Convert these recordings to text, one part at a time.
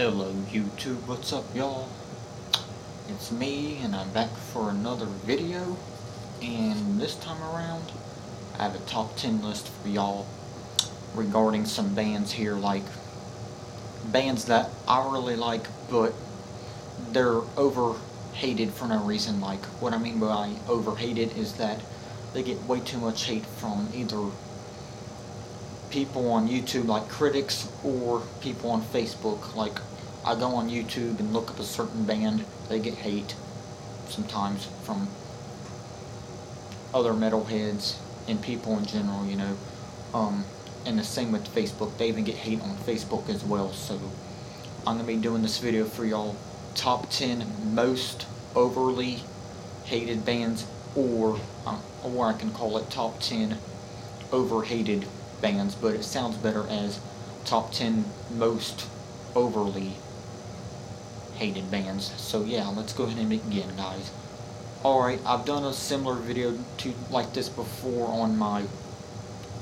Hello YouTube, what's up y'all? It's me and I'm back for another video, and this time around I have a top 10 list for y'all regarding some bands here, like bands that I really like but they're over-hated for no reason. Like, what I mean by over-hated is that they get way too much hate from either people on YouTube, like critics, or people on Facebook. Like, I go on YouTube and look up a certain band, they get hate sometimes from other metalheads and people in general, and the same with Facebook, they even get hate on Facebook as well. So I'm gonna be doing this video for y'all, top 10 most overly hated bands, or I can call it top 10 over-hated bands, but it sounds better as top 10 most overly hated bands. So yeah, let's go ahead and begin, guys. Alright, I've done a similar video to like this before on my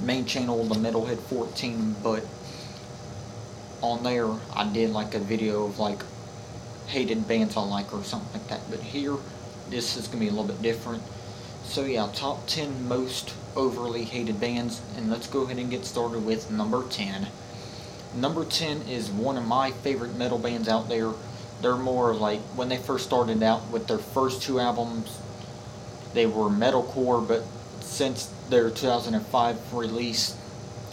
main channel, the Metalhead 14, but on there I did like a video of like hated bands I like or something like that, but here this is gonna be a little bit different. So yeah, top 10 most overly hated bands, and let's go ahead and get started with number 10. Number 10 is one of my favorite metal bands out there. They're more like, when they first started out with their first two albums, they were metalcore, but since their 2005 release,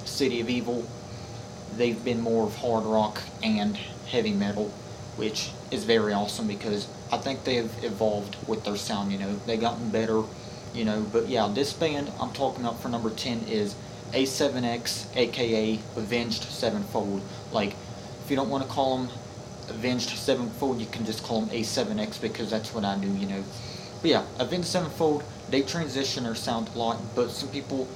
City of Evil, they've been more of hard rock and heavy metal, which is very awesome because I think they've evolved with their sound, they've gotten better, but yeah, this band I'm talking about for number 10 is A7X, aka Avenged Sevenfold. Like, if you don't want to call them Avenged Sevenfold, you can just call them A7X because that's what I do, But yeah, Avenged Sevenfold, they transition their sound a lot, but some people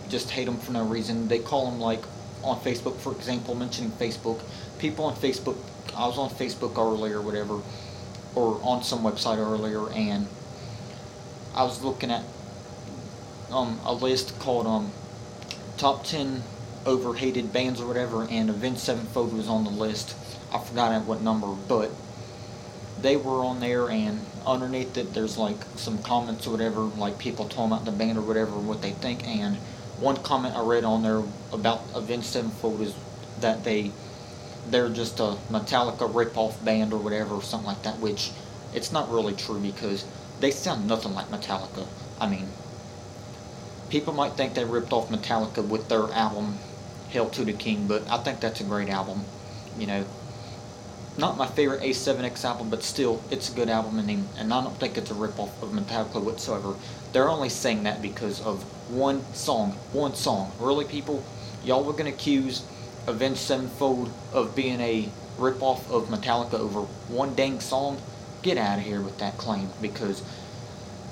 just hate them for no reason. They call them, like, on Facebook, for example, mentioning Facebook, people on Facebook, I was on Facebook earlier, whatever, or on some website earlier, and I was looking at a list called top 10 overhated bands or whatever, and Avenged Sevenfold was on the list. I forgot at what number, but they were on there, and underneath it there's like some comments or whatever, like people talking about the band or whatever, what they think, and one comment I read on there about Avenged Sevenfold is that they're just a Metallica rip-off band or whatever, or something like that, which it's not really true because they sound nothing like Metallica. I mean, people might think they ripped off Metallica with their album Hail to the King, but I think that's a great album, Not my favorite A7X album, but still, it's a good album, and I don't think it's a rip-off of Metallica whatsoever. They're only saying that because of one song. Really, people? Y'all were going to accuse Avenged Sevenfold of being a rip-off of Metallica over one dang song? Get out of here with that claim, because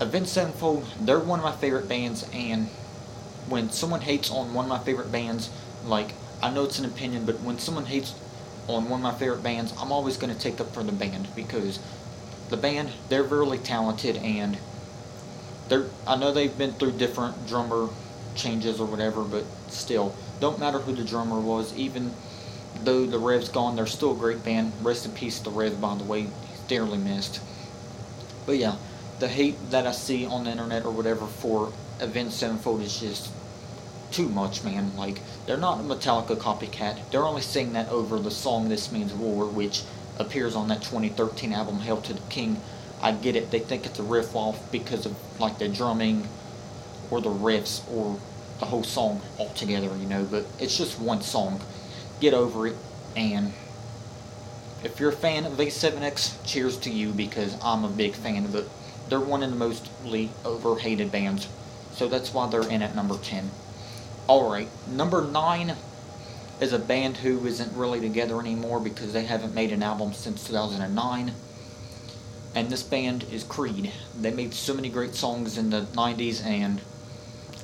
Avenged Sevenfold, they're one of my favorite bands, and when someone hates on one of my favorite bands, like, I know it's an opinion, but when someone hates on one of my favorite bands, I'm always going to take up for the band, because the band, they're really talented, and I know they've been through different drummer changes or whatever, but still, don't matter who the drummer was, even though the Rev's gone, they're still a great band. Rest in peace to Rev, by the way, he's dearly missed. But yeah, the hate that I see on the internet or whatever for Avenged Sevenfold is just too much, man. Like, they're not a Metallica copycat. They're only saying that over the song This Means War, which appears on that 2013 album Hail to the King. I get it, they think it's a riff off because of like the drumming or the riffs or the whole song altogether, but it's just one song. Get over it, and if you're a fan of A7X, cheers to you, because I'm a big fan, but they're one of the mostly over-hated bands, so that's why they're in at number 10. Alright, number 9 is a band who isn't really together anymore because they haven't made an album since 2009, and this band is Creed. They made so many great songs in the 90s, and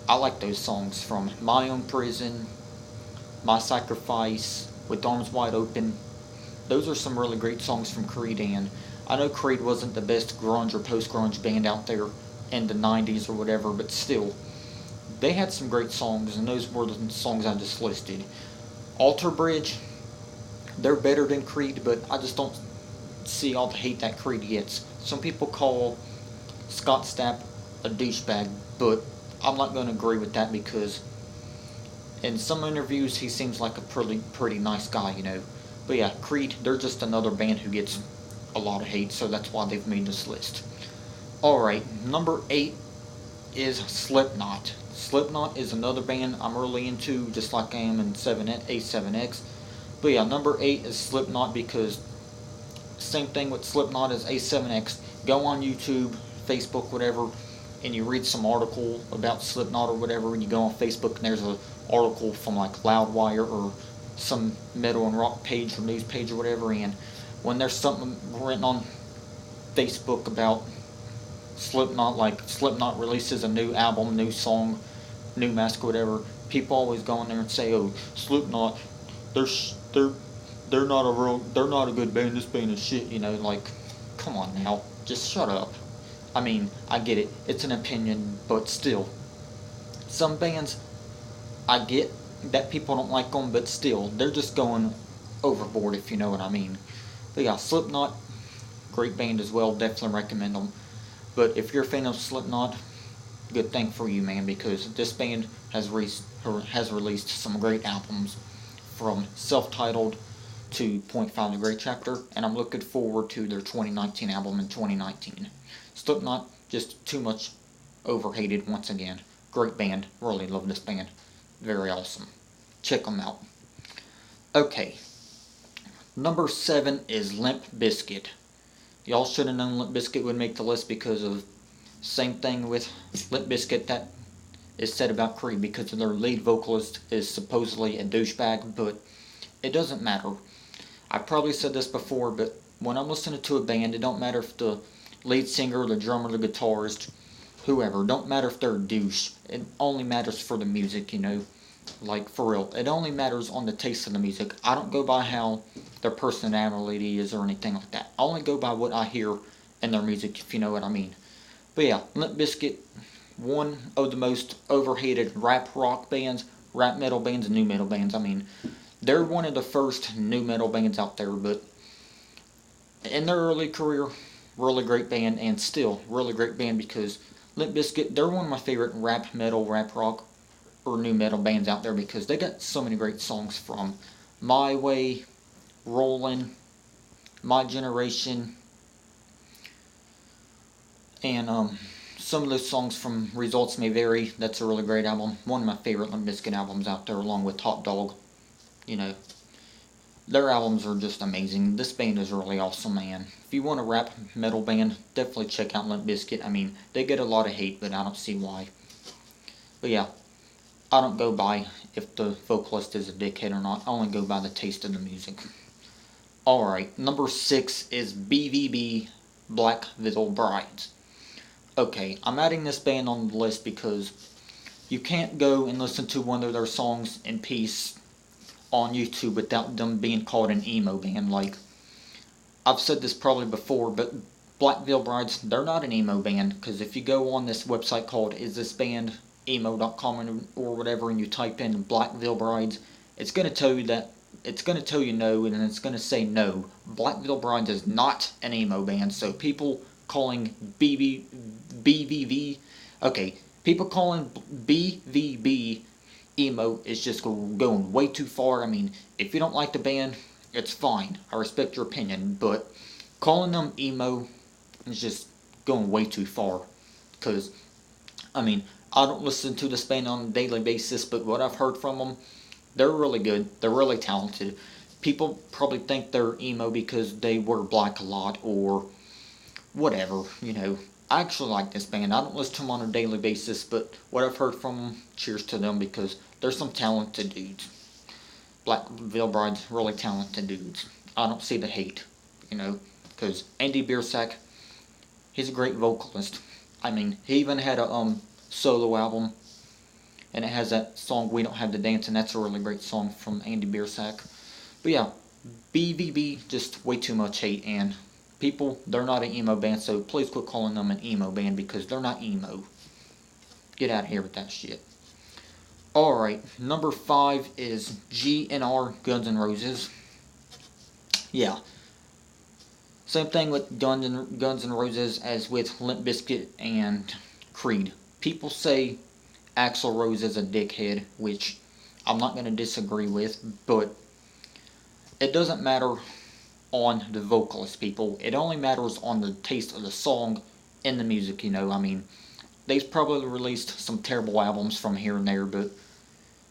I like those songs, from My Own Prison, My Sacrifice, With Arms Wide Open. Those are some really great songs from Creed, and I know Creed wasn't the best grunge or post-grunge band out there in the 90s or whatever, but still, they had some great songs, and those were the songs I just listed. Alter Bridge, they're better than Creed, but I just don't see all the hate that Creed gets. Some people call Scott Stapp a douchebag, but I'm not going to agree with that because in some interviews he seems like a pretty nice guy, you know. But yeah, Creed, they're just another band who gets a lot of hate, so that's why they've made this list. Alright, number 8 is Slipknot. Slipknot is another band I'm really into, just like I am in A7X. But yeah, number 8 is Slipknot because same thing with Slipknot as A7X. Go on YouTube, Facebook, whatever, and you read some article about Slipknot or whatever, and you go on Facebook and there's an article from like Loudwire or some metal and rock page or news page or whatever, and when there's something written on Facebook about Slipknot, like Slipknot releases a new album, new song, new mask or whatever, people always go in there and say, "Oh, Slipknot, they're not a good band. This band is shit." You know, like, come on now, just shut up. I mean, I get it, it's an opinion, but still, some bands, I get that people don't like them, but still, they're just going overboard, if you know what I mean. But yeah, Slipknot, great band as well, definitely recommend them. But if you're a fan of Slipknot, good thing for you, man, because this band has released some great albums, from Self-Titled to .5 The Great Chapter, and I'm looking forward to their 2019 album in 2019. Slipknot, just too much overhated once again. Great band, really love this band. Very awesome. Check them out. Okay, number 7 is Limp Bizkit. Y'all should have known Limp Bizkit would make the list because of same thing with Limp Bizkit that is said about Creed, because their lead vocalist is supposedly a douchebag, but it doesn't matter. I probably said this before, but when I'm listening to a band, it don't matter if the lead singer, the drummer, the guitarist, whoever, don't matter if they're a douche. It only matters for the music, you know. Like, for real. It only matters on the taste of the music. I don't go by how their personality is or anything like that. I only go by what I hear in their music, if you know what I mean. But yeah, Limp Bizkit, one of the most overhated rap rock bands, rap metal bands, and new metal bands. I mean, they're one of the first new metal bands out there, but in their early career, really great band, and still really great band because Limp Bizkit, they're one of my favorite rap metal, rap rock, or new metal bands out there because they got so many great songs from My Way, Rollin', My Generation, and some of those songs from Results May Vary. That's a really great album. One of my favorite Limp Bizkit albums out there, along with Hot Dog. You know, their albums are just amazing. This band is really awesome, man. If you want a rap metal band, definitely check out Limp Bizkit. I mean, they get a lot of hate, but I don't see why. But yeah, I don't go by if the vocalist is a dickhead or not. I only go by the taste of the music. Alright, number 6 is BVB, Black Veil Brides. Okay, I'm adding this band on the list because you can't go and listen to one of their songs in peace on YouTube without them being called an emo band. Like, I've said this probably before, but Black Veil Brides, they're not an emo band, because if you go on this website called isthisbandemo.com or whatever, and you type in Black Veil Brides, it's going to tell you no, and it's going to say no. Black Veil Brides is not an emo band, so people calling BVB, okay, people calling BVB emo is just going way too far. I mean, if you don't like the band, it's fine. I respect your opinion, but calling them emo is just going way too far. Because, I mean, I don't listen to this band on a daily basis, but what I've heard from them, they're really good. They're really talented. People probably think they're emo because they wear black a lot or whatever, you know. I actually like this band. I don't listen to them on a daily basis, but what I've heard from them, cheers to them, because they're some talented dudes. Black Veil Brides, really talented dudes. I don't see the hate, you know, because Andy Biersack, he's a great vocalist. I mean, he even had a solo album, and it has that song We Don't Have to Dance, and that's a really great song from Andy Biersack. But yeah, BVB, just way too much hate, and people, they're not an emo band, so please quit calling them an emo band because they're not emo. Get out of here with that shit. Alright, number 5 is GNR Guns N' Roses. Yeah. Same thing with Guns N' Roses as with Limp Bizkit and Creed. People say Axl Rose is a dickhead, which I'm not going to disagree with, but it doesn't matter on the vocalist, people. It only matters on the taste of the song and the music, I mean, they've probably released some terrible albums from here and there, but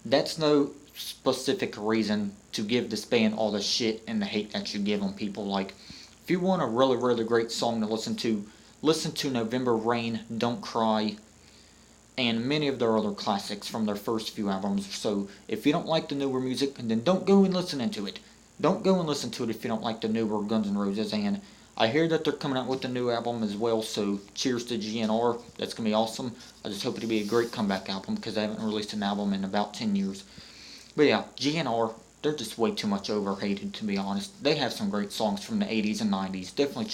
that's no specific reason to give this band all the shit and the hate that you give them, people. Like, if you want a really, really great song to listen to November Rain, Don't Cry, and many of their other classics from their first few albums. So if you don't like the newer music, then don't go and listen to it. Don't go and listen to it if you don't like the newer Guns N' Roses. And I hear that they're coming out with a new album as well, so cheers to GNR. That's going to be awesome. I just hope it'll be a great comeback album because they haven't released an album in about 10 years. But yeah, GNR, they're just way too much overhated, to be honest. They have some great songs from the 80s and 90s. Definitely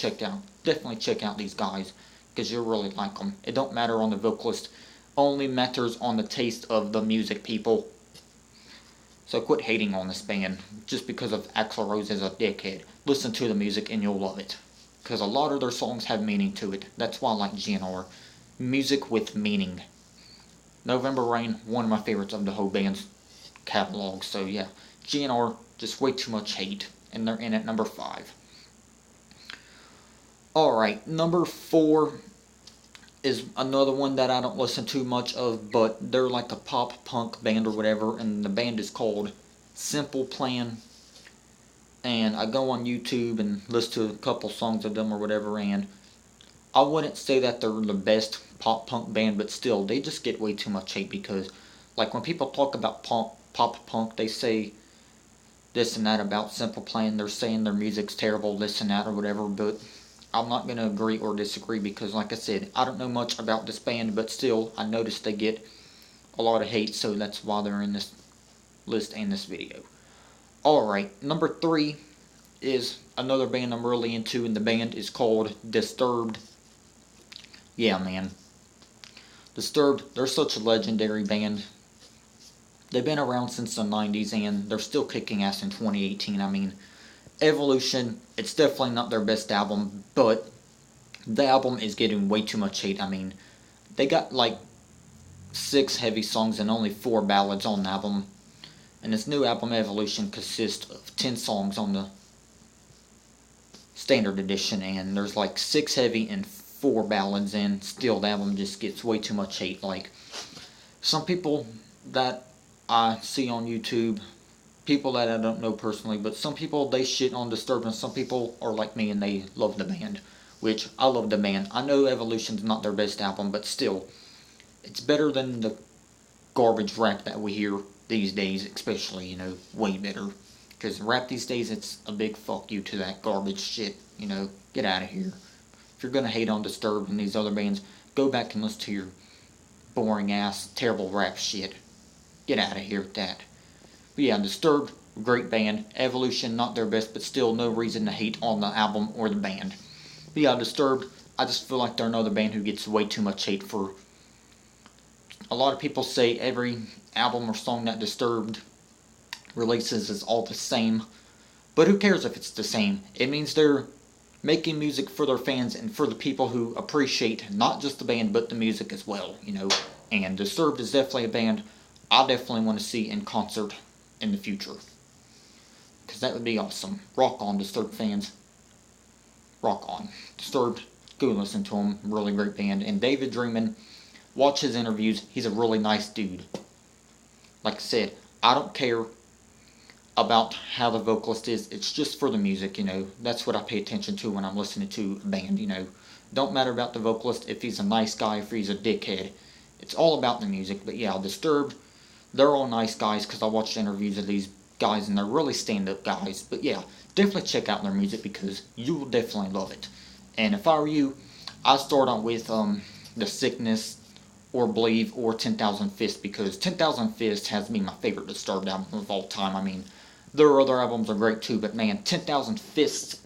check out these guys because you'll really like them. It don't matter on the vocalist. Only matters on the taste of the music, people. So quit hating on this band just because of Axl Rose as a dickhead. Listen to the music and you'll love it. Because a lot of their songs have meaning to it. That's why I like GNR. Music with meaning. November Rain, one of my favorites of the whole band's catalog. So yeah, GNR, just way too much hate. And they're in at number 5. Alright, number 4 is another one that I don't listen to much of, but they're like a pop punk band or whatever, and the band is called Simple Plan. And I go on YouTube and listen to a couple songs of them or whatever, and I wouldn't say that they're the best pop punk band, but still, they just get way too much hate because, like, when people talk about pop punk, they say this and that about Simple Plan. They're saying their music's terrible, this and that or whatever, but I'm not going to agree or disagree because, like I said, I don't know much about this band, but still, I noticed they get a lot of hate, so that's why they're in this list and this video. Alright, number 3 is another band I'm really into, and the band is called Disturbed. Yeah, man. Disturbed, they're such a legendary band. They've been around since the 90s, and they're still kicking ass in 2018. I mean, Evolution, it's definitely not their best album, but the album is getting way too much hate. I mean, they got like 6 heavy songs and only 4 ballads on the album. And this new album, Evolution, consists of 10 songs on the standard edition, and there's like 6 heavy and 4 ballads, and still the album just gets way too much hate. Like, some people that I see on YouTube, people that I don't know personally, but some people, they shit on Disturbed, and some people are like me and they love the band, which I love the band. I know Evolution's not their best album, but still, it's better than the garbage rap that we hear these days, especially, way better. Because rap these days, it's a big fuck you to that garbage shit, get out of here. If you're gonna hate on Disturbed and these other bands, go back and listen to your boring ass, terrible rap shit. Get out of here with that. But yeah, Disturbed, great band. Evolution, not their best, but still no reason to hate on the album or the band. But yeah, Disturbed, I just feel like they're another band who gets way too much hate for. A lot of people say every album or song that Disturbed releases is all the same. But who cares if it's the same? It means they're making music for their fans and for the people who appreciate not just the band, but the music as well, And Disturbed is definitely a band I definitely want to see in concert in the future. Because that would be awesome. Rock on, Disturbed fans. Rock on. Disturbed, go listen to them. Really great band. And David Dreamin, watch his interviews. He's a really nice dude. Like I said, I don't care about how the vocalist is. It's just for the music, That's what I pay attention to when I'm listening to a band, Don't matter about the vocalist if he's a nice guy, if he's a dickhead. It's all about the music. But yeah, Disturbed, they're all nice guys because I watched interviews of these guys and they're really stand-up guys. But yeah, definitely check out their music because you will definitely love it. And if I were you, I'd start out with The Sickness or Believe or 10,000 Fists, because 10,000 Fists has been my favorite Disturbed album of all time. I mean, their other albums are great too, but man, 10,000 Fists,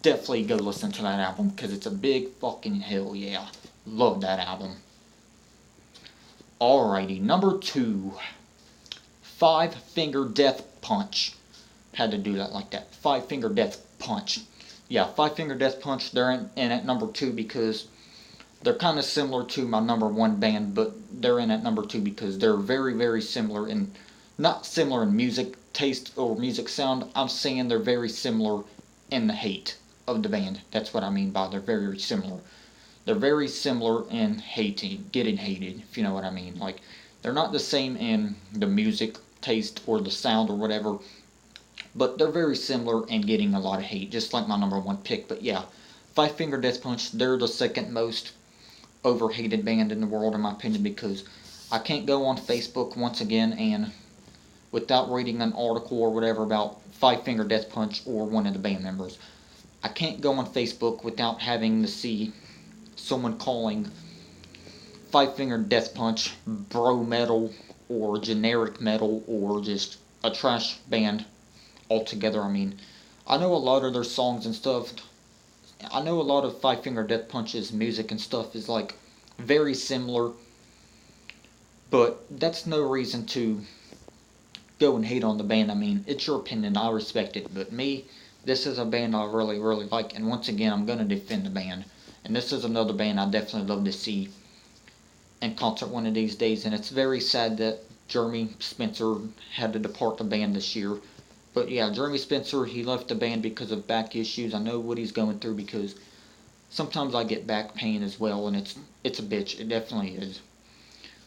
definitely go listen to that album because it's a big fucking hell yeah. Love that album. Alrighty, number 2. 5 Finger Death Punch. Had to do that like that. 5 Finger Death Punch. Yeah, Five Finger Death Punch, they're in at number 2 because they're kind of similar to my number 1 band, but they're in at number 2 because they're very, very similar in, not similar in music taste or music sound. I'm saying they're very similar in the hate of the band. That's what I mean by they're very similar. They're very similar in hating, getting hated, if you know what I mean. Like, they're not the same in the music taste or the sound or whatever, but they're very similar in getting a lot of hate, just like my number 1 pick. But yeah, Five Finger Death Punch, they're the second most overhated band in the world, in my opinion, because I can't go on Facebook once again and without reading an article or whatever about Five Finger Death Punch or one of the band members. I can't go on Facebook without having to see someone calling Five Finger Death Punch bro metal or generic metal or just a trash band altogether. I mean, I know a lot of their songs and stuff. I know a lot of Five Finger Death Punch's music and stuff is like very similar, but that's no reason to go and hate on the band. I mean, it's your opinion, I respect it, but me, this is a band I really, really like, and once again, I'm going to defend the band. And this is another band I definitely love to see in concert one of these days, and it's very sad that Jeremy Spencer had to depart the band this year. But yeah, Jeremy Spencer, he left the band because of back issues. I know what he's going through because sometimes I get back pain as well, and it's a bitch. It definitely is.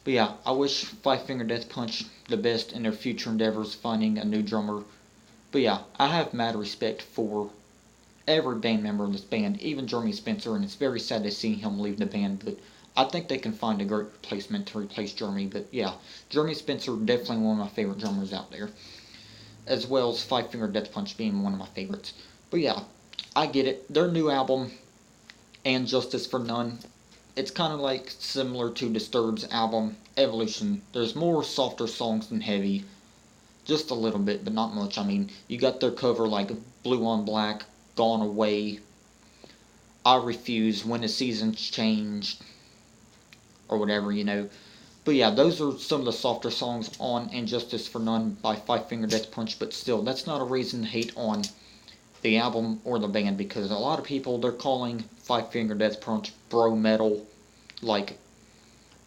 But yeah, I wish Five Finger Death Punch the best in their future endeavors, finding a new drummer. But yeah, I have mad respect for every band member of this band, even Jeremy Spencer, and it's very sad to see him leave the band, but I think they can find a great replacement to replace Jeremy. But yeah, Jeremy Spencer, definitely one of my favorite drummers out there, as well as Five Finger Death Punch being one of my favorites. But yeah, I get it. Their new album, And Justice for None, it's kind of like similar to Disturbed's album, Evolution. There's more softer songs than heavy, just a little bit, but not much. I mean, you got their cover like Blue on Black, Gone Away, I Refuse, When the Seasons Changed, or whatever, you know. But yeah, those are some of the softer songs on And Justice for None by Five Finger Death Punch, but still, that's not a reason to hate on the album or the band, because a lot of people, they're calling Five Finger Death Punch bro metal. Like,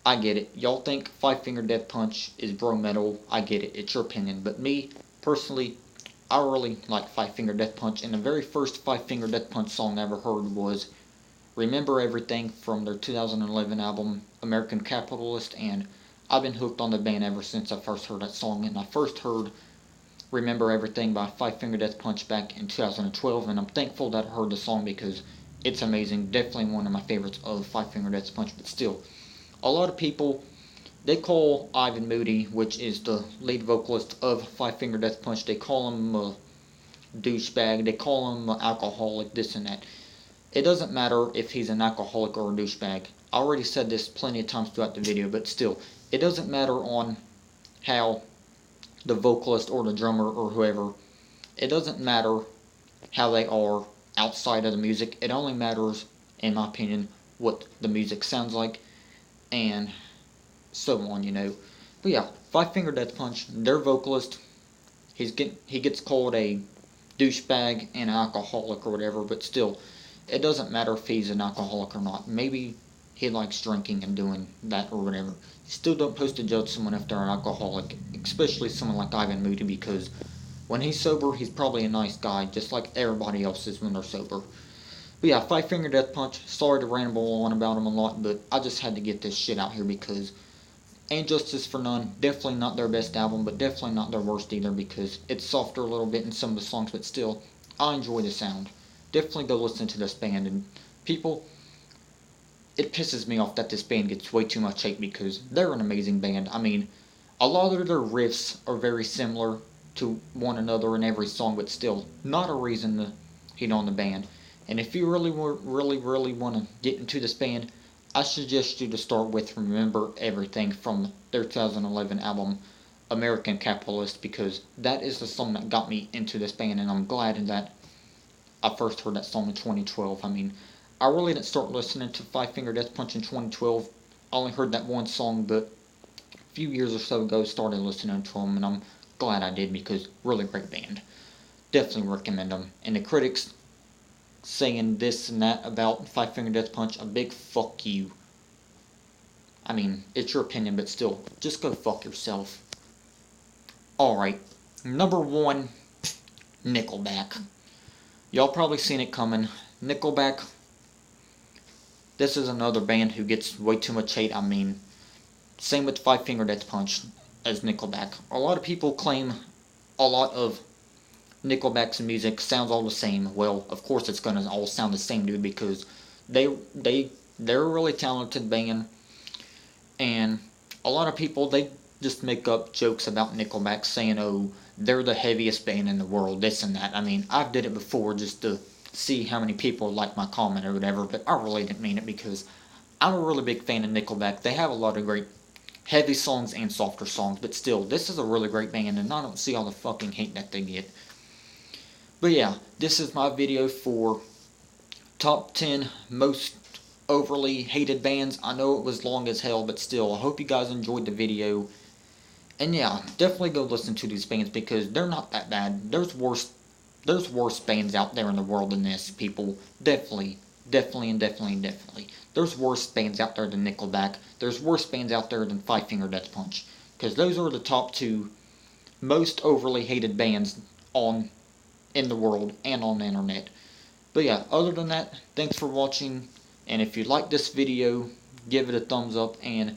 I get it. Y'all think Five Finger Death Punch is bro metal. I get it. It's your opinion. But me, personally, I really like Five Finger Death Punch, and the very first Five Finger Death Punch song I ever heard was Remember Everything from their 2011 album, American Capitalist, and I've been hooked on the band ever since I first heard that song, and I first heard Remember Everything by Five Finger Death Punch back in 2012, and I'm thankful that I heard the song because it's amazing. Definitely one of my favorites of Five Finger Death Punch, but still, a lot of people, they call Ivan Moody, which is the lead vocalist of Five Finger Death Punch, they call him a douchebag, they call him an alcoholic, this and that. It doesn't matter if he's an alcoholic or a douchebag. I already said this plenty of times throughout the video, but still, it doesn't matter on how the vocalist or the drummer or whoever, it doesn't matter how they are outside of the music. It only matters, in my opinion, what the music sounds like, and so on, you know. But yeah, Five Finger Death Punch, their vocalist, he gets called a douchebag and an alcoholic or whatever, but still, it doesn't matter if he's an alcoholic or not. Maybe he likes drinking and doing that or whatever. You still don't post to judge someone if they're an alcoholic, especially someone like Ivan Moody, because when he's sober, he's probably a nice guy, just like everybody else is when they're sober. But yeah, Five Finger Death Punch, sorry to ramble on about him a lot, but I just had to get this shit out here because And Justice for None, definitely not their best album, but definitely not their worst either, because it's softer a little bit in some of the songs, but still, I enjoy the sound. Definitely go listen to this band, and people, it pisses me off that this band gets way too much hate because they're an amazing band. I mean, a lot of their riffs are very similar to one another in every song, but still, not a reason to hate on the band. And if you really want to get into this band, I suggest you to start with Remember Everything from their 2011 album, American Capitalist, because that is the song that got me into this band, and I'm glad that I first heard that song in 2012. I mean, I really didn't start listening to Five Finger Death Punch in 2012. I only heard that one song, but a few years or so ago, started listening to them, and I'm glad I did because really great band. definitely recommend them. And the critics saying this and that about Five Finger Death Punch, a big fuck you. I mean, it's your opinion, but still, just go fuck yourself. Alright, number 1, Nickelback. Y'all probably seen it coming. Nickelback, this is another band who gets way too much hate. I mean, same with Five Finger Death Punch as Nickelback. A lot of people claim a lot of Nickelback's music sounds all the same. Well, of course it's gonna all sound the same, dude, because they're a really talented band, and a lot of people, they just make up jokes about Nickelback saying, oh, they're the heaviest band in the world, this and that. I mean, I've did it before just to see how many people like my comment or whatever, but I really didn't mean it because I'm a really big fan of Nickelback. They have a lot of great heavy songs and softer songs, but still, this is a really great band, and I don't see all the fucking hate that they get. But yeah, this is my video for top 10 most overly hated bands. I know it was long as hell, but still, I hope you guys enjoyed the video. And yeah, definitely go listen to these bands because they're not that bad. There's worse bands out there in the world than this, people. Definitely. There's worse bands out there than Nickelback. There's worse bands out there than Five Finger Death Punch. Because those are the top 2 most overly hated bands in the world and on the internet. But yeah, other than that, thanks for watching. And if you like this video, give it a thumbs up and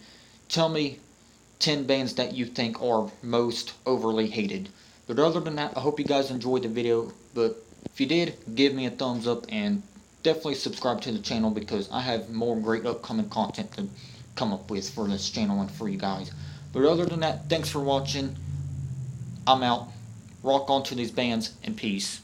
tell me 10 bands that you think are most overly hated. But other than that, I hope you guys enjoyed the video. But if you did, give me a thumbs up and definitely subscribe to the channel because I have more great upcoming content to come up with for this channel and for you guys. But other than that, thanks for watching. I'm out. Rock on to these bands and peace.